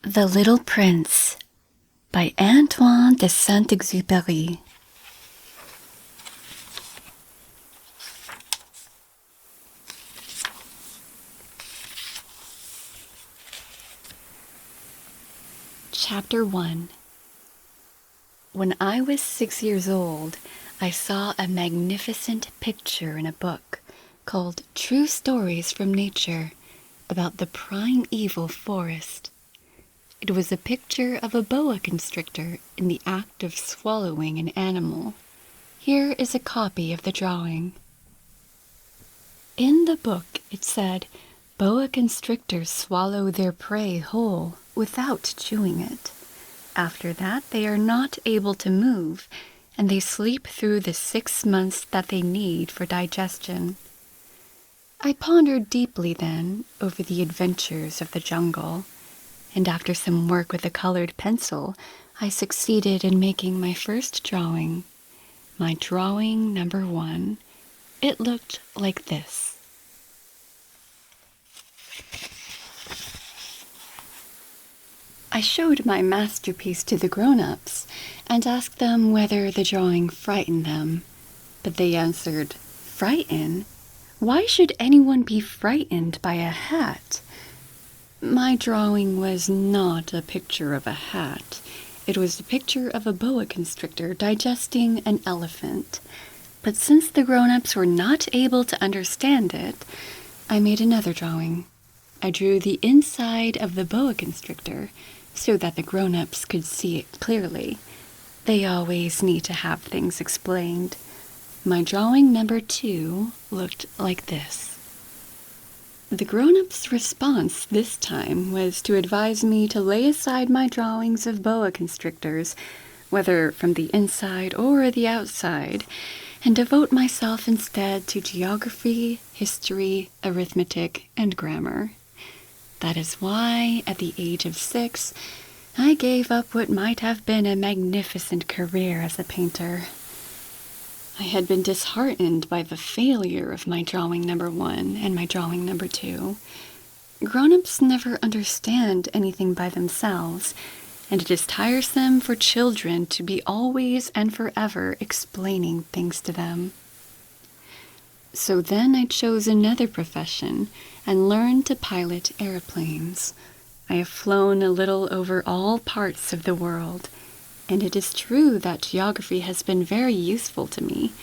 The Little Prince by Antoine de Saint-Exupéry. Chapter 1. When I was 6 years old, I saw a magnificent picture in a book called True Stories from Nature about the primeval forest. It was a picture of a boa constrictor in the act of swallowing an animal. Here is a copy of the drawing. In the book it said, boa constrictors swallow their prey whole without chewing it. After that they are not able to move, and they sleep through the 6 months that they need for digestion. I pondered deeply then over the adventures of the jungle, and after some work with a colored pencil, I succeeded in making my first drawing. My drawing number 1. It looked like this. I showed my masterpiece to the grown-ups and asked them whether the drawing frightened them. But they answered, "Frighten? Why should anyone be frightened by a hat?" My drawing was not a picture of a hat. It was a picture of a boa constrictor digesting an elephant. But since the grown-ups were not able to understand it, I made another drawing. I drew the inside of the boa constrictor so that the grown-ups could see it clearly. They always need to have things explained. My drawing number 2 looked like this. The grown-ups' response this time was to advise me to lay aside my drawings of boa constrictors, whether from the inside or the outside, and devote myself instead to geography, history, arithmetic, and grammar. That is why, at the age of 6, I gave up what might have been a magnificent career as a painter. I had been disheartened by the failure of my drawing number 1 and my drawing number 2. Grown-ups never understand anything by themselves, and it is tiresome for children to be always and forever explaining things to them. So then I chose another profession and learned to pilot airplanes. I have flown a little over all parts of the world, and it is true that geography has been very useful to me.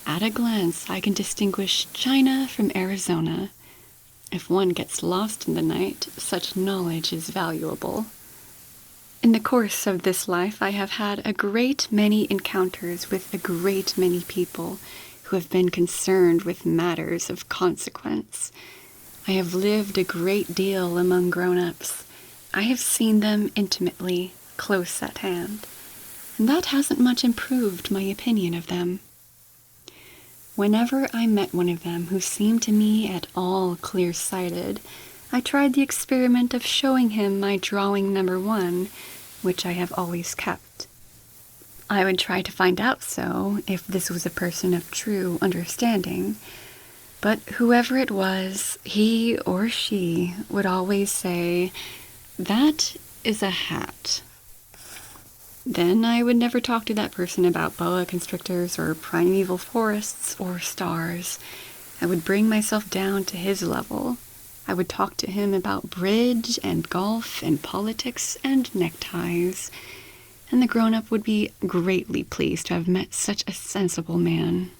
At a glance, I can distinguish China from Arizona. If one gets lost in the night, such knowledge is valuable. In the course of this life, I have had a great many encounters with a great many people who have been concerned with matters of consequence. I have lived a great deal among grown-ups. I have seen them intimately, close at hand. And that hasn't much improved my opinion of them. Whenever I met one of them who seemed to me at all clear-sighted, I tried the experiment of showing him my drawing number 1, which I have always kept. I would try to find out if this was a person of true understanding, but whoever it was, he or she would always say, "That is a hat." Then I would never talk to that person about boa constrictors or primeval forests or stars. I would bring myself down to his level. I would talk to him about bridge and golf and politics and neckties. And the grown-up would be greatly pleased to have met such a sensible man.